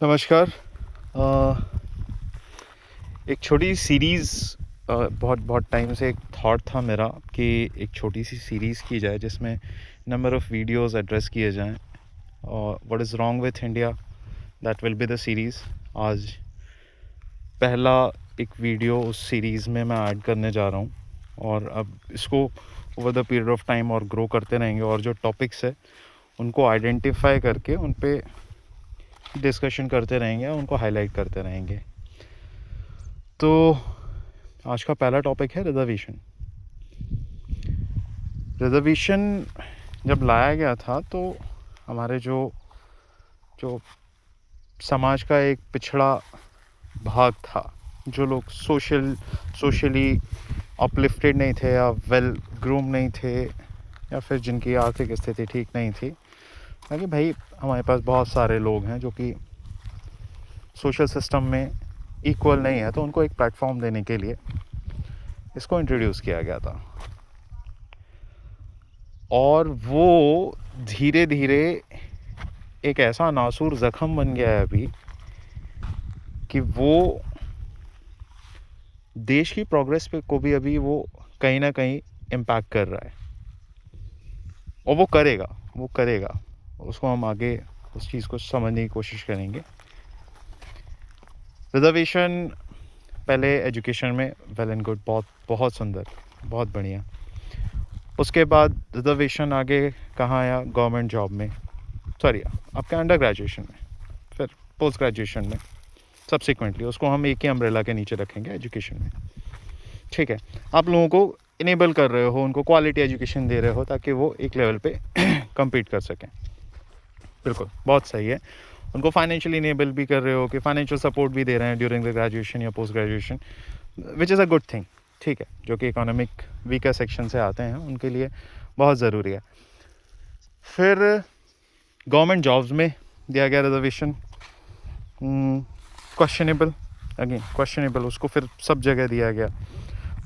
नमस्कार। अ, एक छोटी सीरीज़, बहुत बहुत टाइम से एक थॉट था मेरा कि एक छोटी सी सीरीज़ की जाए जिसमें नंबर ऑफ़ वीडियोस एड्रेस किए जाएं, और what is wrong with India, that will be the series. आज पहला एक वीडियो उस सीरीज़ में मैं ऐड करने जा रहा हूं, और अब इसको over the period of time और ग्रो करते रहेंगे, और जो टॉपिक्स है उनको आइडेंटिफाई करके उन पे डिस्कशन करते रहेंगे, उनको हाईलाइट करते रहेंगे। तो आज का पहला टॉपिक है रिजर्वेशन। रिजर्वेशन जब लाया गया था तो हमारे जो जो समाज का एक पिछड़ा भाग था, जो लोग सोशली अपलिफ्टेड नहीं थे, या वेल ग्रूम नहीं थे, या फिर जिनकी आर्थिक स्थिति ठीक नहीं थी, ताकि भाई हमारे पास बहुत सारे लोग हैं जो कि सोशल सिस्टम में इक्वल नहीं है, तो उनको एक प्लेटफॉर्म देने के लिए इसको इंट्रोड्यूस किया गया था। और वो धीरे धीरे एक ऐसा नासूर ज़ख्म बन गया है अभी कि वो देश की प्रोग्रेस पे को भी अभी वो कहीं ना कहीं इम्पैक्ट कर रहा है, और वो करेगा। उसको हम आगे उस चीज़ को समझने की कोशिश करेंगे। रिजर्वेशन पहले एजुकेशन में वेल एंड गुड, बहुत बहुत सुंदर, बहुत बढ़िया। उसके बाद रिजर्वेशन आगे कहाँ आया? गवर्नमेंट जॉब में, सॉरी आपके अंडर ग्रेजुएशन में, फिर पोस्ट ग्रेजुएशन में, सब्सिक्वेंटली उसको हम एक ही अम्ब्रेला के नीचे रखेंगे, एजुकेशन में। ठीक है, आप लोगों को इनेबल कर रहे हो, उनको क्वालिटी एजुकेशन दे रहे हो ताकि वो एक लेवल पे कम्पीट कर सकें। बिल्कुल, बहुत सही है। उनको फाइनेंशियली इनेबल भी कर रहे हो, कि फाइनेंशियल सपोर्ट भी दे रहे हैं ड्यूरिंग द ग्रेजुएशन या post graduation, which is a good thing. ठीक है, जो कि इकोनॉमिक वीकर सेक्शन से आते हैं उनके लिए बहुत ज़रूरी है। फिर गवर्नमेंट जॉब्स में दिया गया रिजर्वेशन, क्वेश्चनेबल, अगेन क्वेश्चनेबल, उसको फिर सब जगह दिया गया।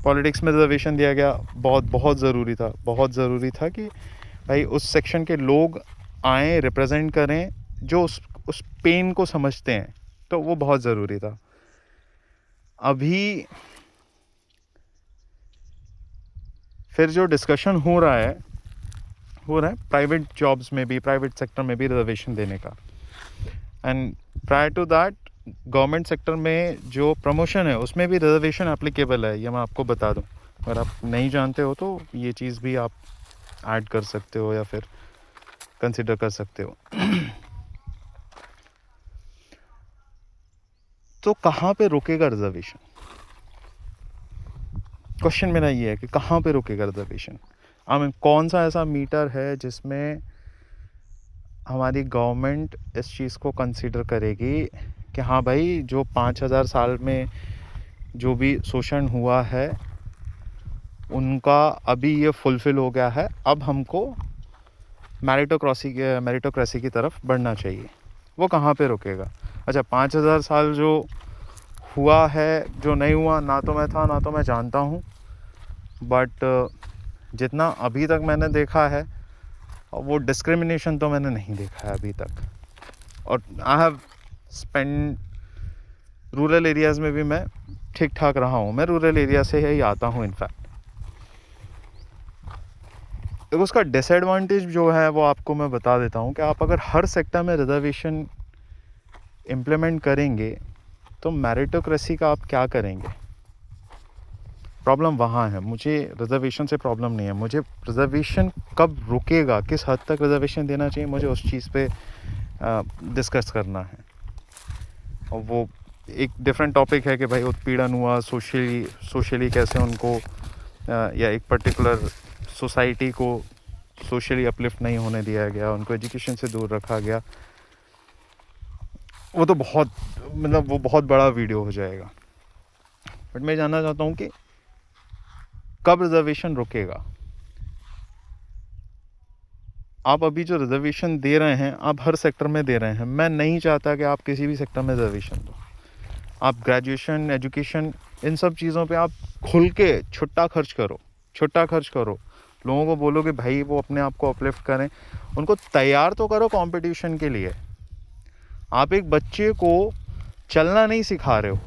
पॉलिटिक्स में रिजर्वेशन दिया गया, बहुत बहुत ज़रूरी था, बहुत ज़रूरी था कि भाई उस सेक्शन के लोग आएँ, रिप्रेजेंट करें, जो उस पेन को समझते हैं, तो वो बहुत ज़रूरी था। अभी फिर जो डिस्कशन हो रहा है प्राइवेट जॉब्स में भी, प्राइवेट सेक्टर में भी रिजर्वेशन देने का। And prior to that government sector में जो प्रमोशन है उसमें भी रिजर्वेशन एप्लीकेबल है, ये मैं आपको बता दूं। अगर आप नहीं जानते हो तो ये चीज़ भी आप ऐड कर सकते हो या फिर कंसिडर कर सकते हो। तो कहाँ पे रुकेगा रिजर्वेशन? क्वेश्चन मेरा ये है कि कहाँ पे रुकेगा रिजर्वेशन। आई मीन कौन सा ऐसा मीटर है जिसमें हमारी गवर्नमेंट इस चीज़ को कंसिडर करेगी कि हाँ भाई, जो 5000 साल में जो भी शोषण हुआ है उनका अभी ये फुलफिल हो गया है, अब हमको मेरिटोक्रेसी की तरफ बढ़ना चाहिए। वो कहाँ पे रुकेगा? अच्छा, 5000 साल जो हुआ है, जो नहीं हुआ, ना तो मैं था ना तो मैं जानता हूँ, बट जितना अभी तक मैंने देखा है, वो डिस्क्रिमिनेशन तो मैंने नहीं देखा है अभी तक। और I have spend rural areas में भी मैं ठीक ठाक रहा हूँ, मैं रूरल एरिया से ही आता हूँ इनफैक्ट। तो उसका डिसएडवांटेज जो है वो आपको मैं बता देता हूँ कि आप अगर हर सेक्टर में रिजर्वेशन इम्प्लीमेंट करेंगे तो मेरिटोक्रेसी का आप क्या करेंगे? प्रॉब्लम वहाँ है। मुझे रिजर्वेशन से प्रॉब्लम नहीं है, मुझे रिजर्वेशन कब रुकेगा, किस हद तक रिजर्वेशन देना चाहिए, मुझे उस चीज़ पे डिस्कस करना है। और वो एक डिफरेंट टॉपिक है कि भाई उत्पीड़न हुआ सोशली कैसे उनको या एक पर्टिकुलर सोसाइटी को सोशली अपलिफ्ट नहीं होने दिया गया, उनको एजुकेशन से दूर रखा गया। वो तो बहुत, मतलब वो बहुत बड़ा वीडियो हो जाएगा। बट मैं जानना चाहता हूँ कि कब रिजर्वेशन रुकेगा। आप अभी जो रिजर्वेशन दे रहे हैं, आप हर सेक्टर में दे रहे हैं। मैं नहीं चाहता कि आप किसी भी सेक्टर में रिजर्वेशन दो। आप ग्रेजुएशन, एजुकेशन, इन सब चीज़ों पे आप खुल के छुट्टा खर्च करो। लोगों को बोलो कि भाई वो अपने आप को अपलिफ्ट करें, उनको तैयार तो करो कंपटीशन के लिए। आप एक बच्चे को चलना नहीं सिखा रहे हो,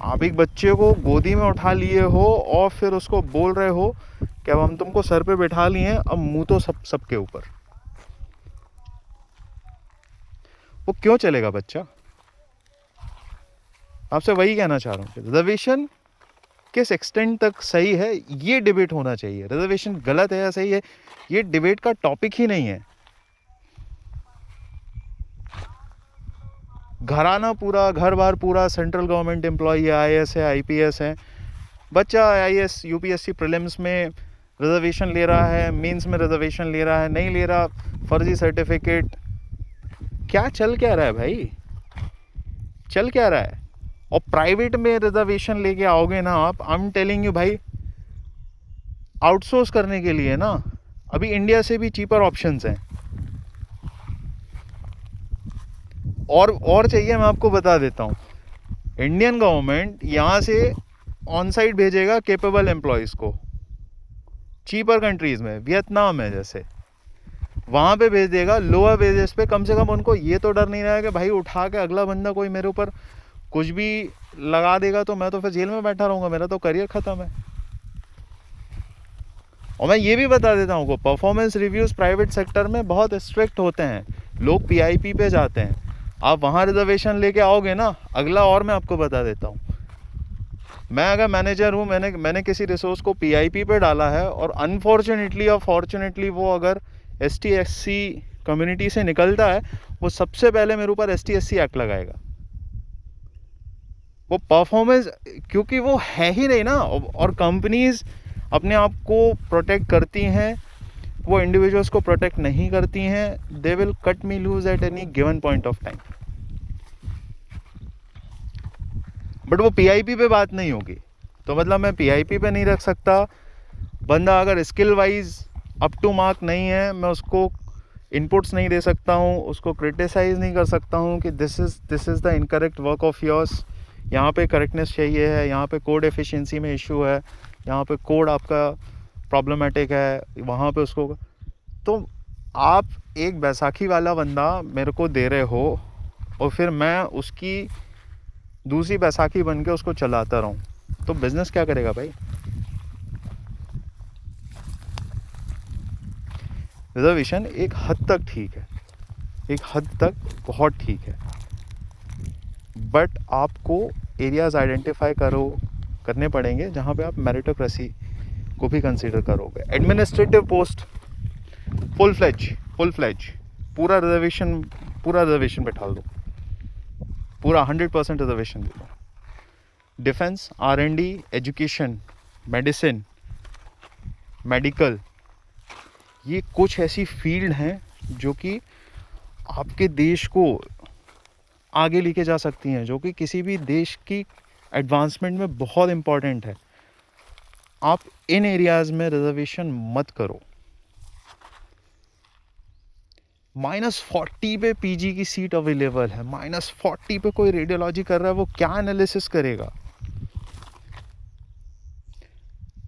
आप एक बच्चे को गोदी में उठा लिए हो और फिर उसको बोल रहे हो कि अब हम तुमको सर पे बैठा लिए हैं, अब मुंह तो सबके ऊपर। वो क्यों चलेगा बच्चा? आपसे वही कहना चाह रहा हूँ, रिजर्वेशन किस एक्सटेंट तक सही है ये डिबेट होना चाहिए। रिजर्वेशन गलत है या सही है ये डिबेट का टॉपिक ही नहीं है। घराना पूरा, घर बार पूरा सेंट्रल गवर्नमेंट एम्प्लॉई है, IAS है, IPS है, बच्चा IAS UPSC प्रीलिम्स में रिजर्वेशन ले रहा है, मेंस में रिजर्वेशन ले रहा है, नहीं ले रहा, फर्जी सर्टिफिकेट। क्या चल क्या रहा है भाई, चल क्या रहा है? और प्राइवेट में रिजर्वेशन लेके आओगे ना आप, आई एम टेलिंग यू भाई, आउटसोर्स करने के लिए ना अभी इंडिया से भी चीपर ऑप्शंस हैं। और चाहिए, मैं आपको बता देता हूँ, इंडियन गवर्नमेंट यहाँ से ऑन साइट भेजेगा कैपेबल एम्प्लॉयज़ को चीपर कंट्रीज़ में, वियतनाम है जैसे, वहाँ पे भेज देगा लोअर वेजेस पे। कम से कम उनको ये तो डर नहीं रहेगा कि भाई उठा के अगला बंदा कोई मेरे ऊपर कुछ भी लगा देगा तो मैं तो फिर जेल में बैठा रहूँगा, मेरा तो करियर ख़त्म है। और मैं ये भी बता देता हूँ, परफॉर्मेंस रिव्यूज़ प्राइवेट सेक्टर में बहुत स्ट्रिक्ट होते हैं, लोग PIP पे जाते हैं। आप वहाँ रिजर्वेशन लेके आओगे ना, अगला और मैं आपको बता देता हूँ, मैं अगर मैनेजर हूँ, मैंने किसी रिसोर्स को PIP पे डाला है और अनफॉर्चुनेटली और फॉर्चुनेटली वो अगर ST SC कम्युनिटी से निकलता है, वो सबसे पहले मेरे ऊपर ST SC एक्ट लगाएगा। वो परफॉर्मेंस, क्योंकि वो है ही नहीं ना, और कंपनीज अपने आप को प्रोटेक्ट करती हैं, वो इंडिविजुअल्स को प्रोटेक्ट नहीं करती हैं। They will cut me loose at any given point of time. But वो PIP पे बात नहीं होगी, तो मतलब मैं PIP पे नहीं रख सकता। बंदा अगर skill wise up to mark नहीं है, मैं उसको इनपुट्स नहीं दे सकता हूँ, उसको क्रिटिसाइज़ नहीं कर सकता हूँ कि this is the incorrect work of yours, यहाँ पे करेक्टनेस चाहिए है, यहाँ पे कोड एफिशिएंसी में इशू है, यहाँ पे कोड आपका प्रॉब्लमेटिक है, वहाँ पे उसको। तो आप एक बैसाखी वाला बंदा मेरे को दे रहे हो और फिर मैं उसकी दूसरी बैसाखी बन के उसको चलाता रहूँ, तो बिजनेस क्या करेगा भाई? रिजर्वेशन एक हद तक ठीक है, एक हद तक बहुत ठीक है, बट आपको एरियाज आइडेंटिफाई करने पड़ेंगे जहाँ पे आप मेरिटोक्रेसी को भी कंसीडर करोगे। एडमिनिस्ट्रेटिव पोस्ट फुल फ्लेज पूरा रिजर्वेशन बैठा दो, पूरा 100% रिजर्वेशन दे दो। Defence, R&D, education, medicine, medical, ये कुछ ऐसी फील्ड हैं जो कि आपके देश को आगे लेके जा सकती हैं, जो कि किसी भी देश की एडवांसमेंट में बहुत इम्पॉर्टेंट है। आप इन एरियाज़ में रिजर्वेशन मत करो। -40 पे PG की सीट अवेलेबल है, -40 पे कोई रेडियोलॉजी कर रहा है, वो क्या एनालिसिस करेगा?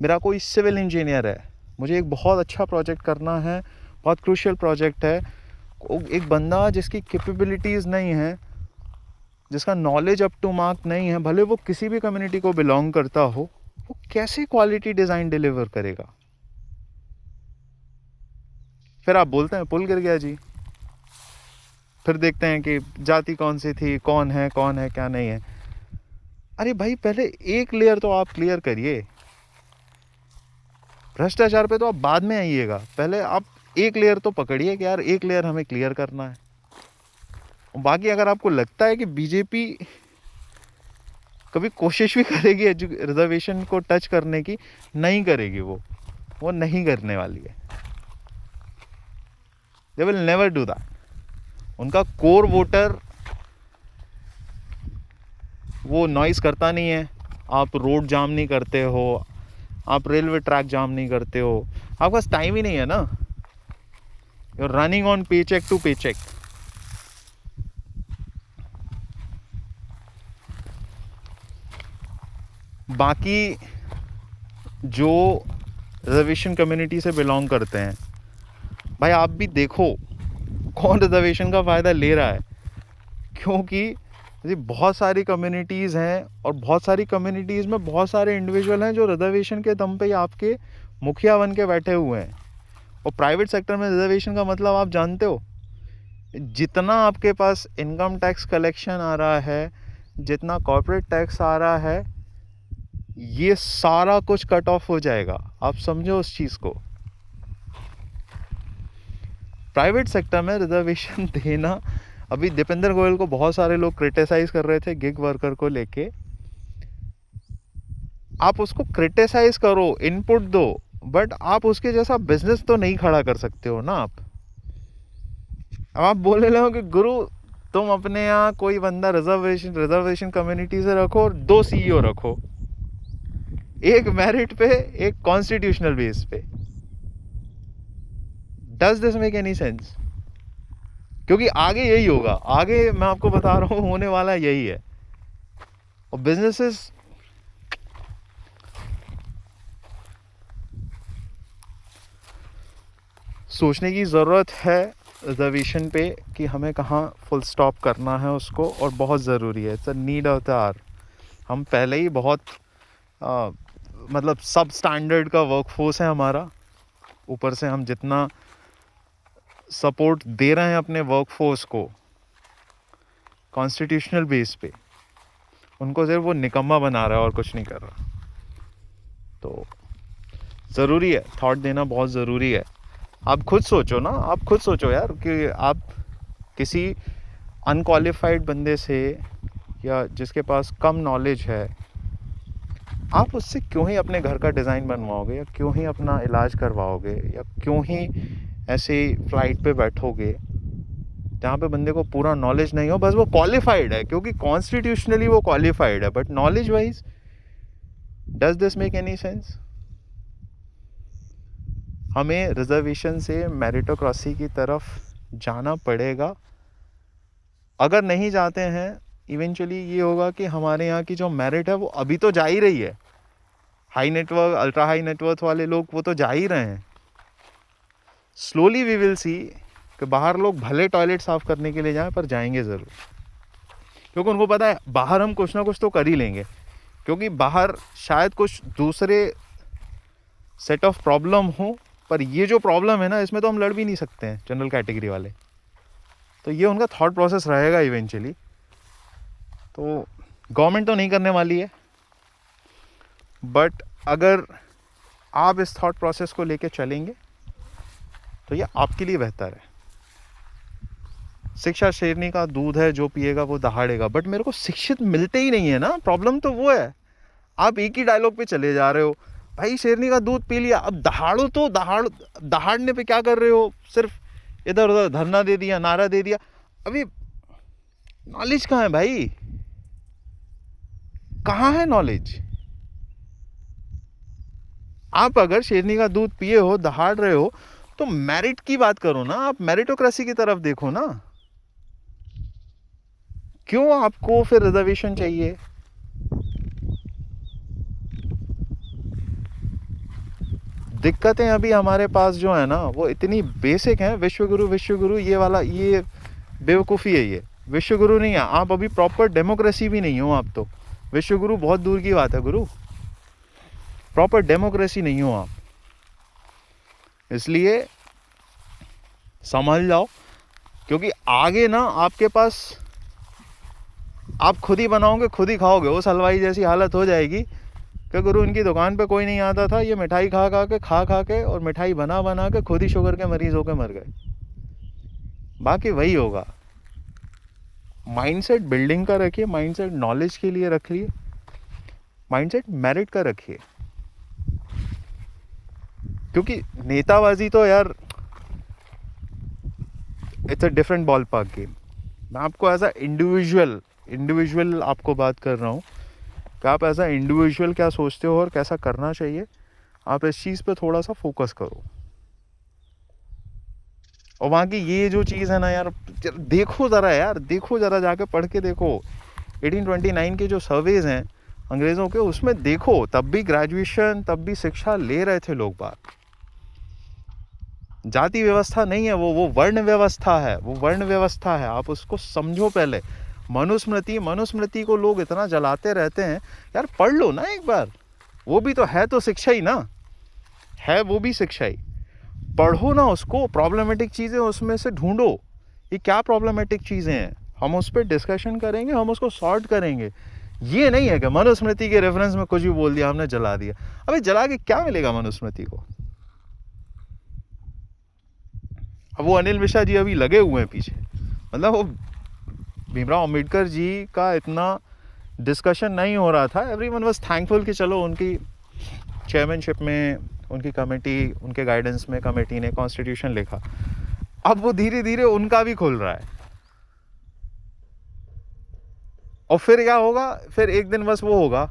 मेरा कोई सिविल इंजीनियर है, मुझे एक बहुत अच्छा प्रोजेक्ट करना है, बहुत क्रूशियल प्रोजेक्ट है, एक बंदा जिसकी कैपेबिलिटीज़ नहीं है, जिसका नॉलेज अप टू मार्क नहीं है, भले वो किसी भी कम्युनिटी को बिलोंग करता हो, वो कैसे क्वालिटी डिज़ाइन डिलीवर करेगा? फिर आप बोलते हैं पुल गिर गया जी, फिर देखते हैं कि जाति कौन सी थी, कौन है क्या नहीं है। अरे भाई, पहले एक लेयर तो आप क्लियर करिए। भ्रष्टाचार पे तो आप बाद में आइएगा, पहले आप एक लेयर तो पकड़िए कि यार एक लेयर हमें क्लियर करना है। बाकी अगर आपको लगता है कि बीजेपी कभी कोशिश भी करेगी रिजर्वेशन को टच करने की, नहीं करेगी, वो नहीं करने वाली है। They will never do that. उनका कोर वोटर वो नॉइस करता नहीं है। आप रोड जाम नहीं करते हो, आप रेलवे ट्रैक जाम नहीं करते हो, आपके पास टाइम ही नहीं है ना। You are running on paycheck to paycheck. बाकी जो रिजर्वेशन कम्युनिटी से बिलोंग करते हैं, भाई आप भी देखो कौन रिजर्वेशन का फ़ायदा ले रहा है। क्योंकि जी बहुत सारी कम्युनिटीज़ हैं और बहुत सारी कम्युनिटीज़ में बहुत सारे इंडिविजुअल हैं जो रिजर्वेशन के दम पे ही आपके मुखिया बन के बैठे हुए हैं। और प्राइवेट सेक्टर में रिजर्वेशन का मतलब आप जानते हो, जितना आपके पास इनकम टैक्स कलेक्शन आ रहा है, जितना कॉर्पोरेट टैक्स आ रहा है, ये सारा कुछ कट ऑफ हो जाएगा। आप समझो उस चीज़ को। प्राइवेट सेक्टर में रिजर्वेशन देना, अभी दीपेंद्र गोयल को बहुत सारे लोग क्रिटिसाइज कर रहे थे गिग वर्कर को लेके। आप उसको क्रिटिसाइज करो, इनपुट दो, बट आप उसके जैसा बिजनेस तो नहीं खड़ा कर सकते हो ना। अब आप बोल रहे हो कि गुरु तुम अपने यहाँ कोई बंदा रिजर्वेशन कम्युनिटी से रखो और 2 CEO रखो, एक मेरिट पे, एक कॉन्स्टिट्यूशनल बेस पे। Does this make any sense? क्योंकि आगे यही होगा, आगे मैं आपको बता रहा हूँ होने वाला यही है। और बिजनेसेस सोचने की ज़रूरत है रिजर्वेशन पे कि हमें कहाँ फुल स्टॉप करना है उसको, और बहुत ज़रूरी है। It's a need of the hour. हम पहले ही बहुत मतलब सब स्टैंडर्ड का वर्कफोर्स है हमारा, ऊपर से हम जितना सपोर्ट दे रहे हैं अपने वर्कफोर्स को कॉन्स्टिट्यूशनल बेस पे, उनको सिर्फ वो निकम्मा बना रहा है और कुछ नहीं कर रहा। तो ज़रूरी है, थॉट देना बहुत ज़रूरी है। आप खुद सोचो ना, आप खुद सोचो यार कि आप किसी अनक्वालिफाइड बंदे से या जिसके पास कम नॉलेज है, आप उससे क्यों ही अपने घर का डिज़ाइन बनवाओगे, या क्यों ही अपना इलाज करवाओगे, या क्यों ही ऐसे फ्लाइट पे बैठोगे जहाँ पे बंदे को पूरा नॉलेज नहीं हो। बस वो क्वालिफाइड है क्योंकि कॉन्स्टिट्यूशनली वो क्वालिफाइड है, but knowledge wise does this make any sense? हमें रिजर्वेशन से मेरिटोक्रेसी की तरफ जाना पड़ेगा। अगर नहीं जाते हैं, इवेंचुअली ये होगा कि हमारे यहाँ की जो मेरिट है वो अभी तो जा ही रही है। High network, ultra high net worth वाले लोग वो तो जा ही रहे हैं। स्लोली वी विल सी कि बाहर लोग भले टॉयलेट साफ़ करने के लिए जाएं, पर जाएंगे ज़रूर, क्योंकि उनको पता है बाहर हम कुछ ना कुछ तो कर ही लेंगे। क्योंकि बाहर शायद कुछ दूसरे सेट ऑफ प्रॉब्लम हो, पर ये जो प्रॉब्लम है ना, इसमें तो हम लड़ भी नहीं सकते हैं जनरल कैटेगरी वाले। तो ये उनका थॉट प्रोसेस रहेगा इवेंचुअली। तो गवर्नमेंट तो नहीं करने वाली है, बट अगर आप इस थॉट प्रोसेस को लेके चलेंगे तो ये आपके लिए बेहतर है। शिक्षा शेरनी का दूध है, जो पिएगा वो दहाड़ेगा। बट मेरे को शिक्षित मिलते ही नहीं है ना, प्रॉब्लम तो वो है। आप एक ही डायलॉग पे चले जा रहे हो, भाई शेरनी का दूध पी लिया, अब दहाड़ो तो दहाड़ने पे क्या कर रहे हो? सिर्फ इधर उधर धरना दे दिया, नारा दे दिया। अभी नॉलेज कहाँ है भाई? कहाँ है नॉलेज? आप अगर शेरनी का दूध पिए हो, दहाड़ रहे हो, तो मेरिट की बात करो ना, आप मेरिटोक्रेसी की तरफ देखो ना। क्यों आपको फिर रिजर्वेशन चाहिए? दिक्कतें अभी हमारे पास जो है ना, वो इतनी बेसिक हैं। विश्वगुरु ये वाला, ये बेवकूफ़ी है। ये विश्वगुरु नहीं है आप, अभी प्रॉपर डेमोक्रेसी भी नहीं हो आप तो। विश्वगुरु बहुत दूर की बात है गुरु, प्रॉपर डेमोक्रेसी नहीं हो आप। इसलिए संभल जाओ, क्योंकि आगे ना आपके पास आप खुद ही बनाओगे, खुद ही खाओगे। उस हलवाई जैसी हालत हो जाएगी कि गुरु उनकी दुकान पे कोई नहीं आता था, ये मिठाई खा के और मिठाई बना के खुद ही शुगर के मरीज होकर मर गए। बाकी वही होगा। माइंडसेट बिल्डिंग का रखिए, माइंडसेट नॉलेज के लिए रखिए, माइंडसेट मेरिट का रखिए। क्योंकि नेताबाजी तो यार it's a different ball park game. मैं आपको एज अ इंडिविजुअल आपको बात कर रहा हूँ कि आप एज अ इंडिविजुअल क्या सोचते हो और कैसा करना चाहिए। आप इस चीज़ पे थोड़ा सा फोकस करो। और वहाँ की ये जो चीज़ है ना यार, देखो ज़रा जाके पढ़ के देखो। 1829 के जो सर्वेज हैं अंग्रेज़ों के, उसमें देखो, तब भी ग्रेजुएशन, तब भी शिक्षा ले रहे थे लोग बात। जाति व्यवस्था नहीं है वो वर्ण व्यवस्था है, वो वर्ण व्यवस्था है। आप उसको समझो पहले। मनुस्मृति को लोग इतना जलाते रहते हैं, यार पढ़ लो ना एक बार, वो भी तो है, तो शिक्षा ही ना है, वो भी शिक्षा ही। पढ़ो ना उसको, प्रॉब्लमेटिक चीज़ें उसमें से ढूंढो, ये क्या प्रॉब्लमेटिक चीज़ें हैं, हम उस पर डिस्कशन करेंगे, हम उसको सॉर्ट करेंगे। ये नहीं है कि मनुस्मृति के रेफरेंस में कुछ भी बोल दिया हमने, जला दिया। अबे जला के क्या मिलेगा मनुस्मृति को? अब वो अनिल मिश्रा जी अभी लगे हुए हैं पीछे, मतलब वो भीमराव अम्बेडकर जी का इतना डिस्कशन नहीं हो रहा था। एवरीवन वाज थैंकफुल कि चलो उनकी चेयरमैनशिप में, उनकी कमेटी, उनके गाइडेंस में कमेटी ने कॉन्स्टिट्यूशन लिखा। अब वो धीरे धीरे उनका भी खुल रहा है, और फिर क्या होगा, फिर एक दिन बस वो होगा,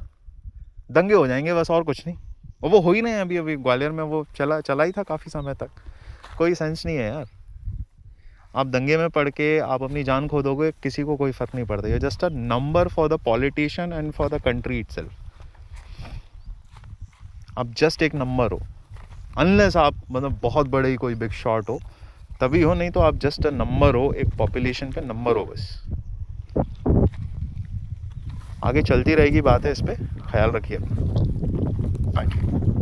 दंगे हो जाएंगे बस, और कुछ नहीं। और वो हो ही नहीं, अभी अभी ग्वालियर में वो चला ही था काफ़ी समय तक। कोई सेंस नहीं है यार, आप दंगे में पड़ के आप अपनी जान खो दोगे, किसी को कोई फर्क नहीं पड़ता। ये just a number for the politician and for the country itself. आप जस्ट एक नंबर हो, अनलेस आप मतलब बहुत बड़े ही कोई बिग शॉट हो तभी हो, नहीं तो आप जस्ट अ नंबर हो, एक पॉपुलेशन का नंबर हो बस। आगे चलती रहेगी बातें इस पे, ख्याल रखिए अपना। Thank you.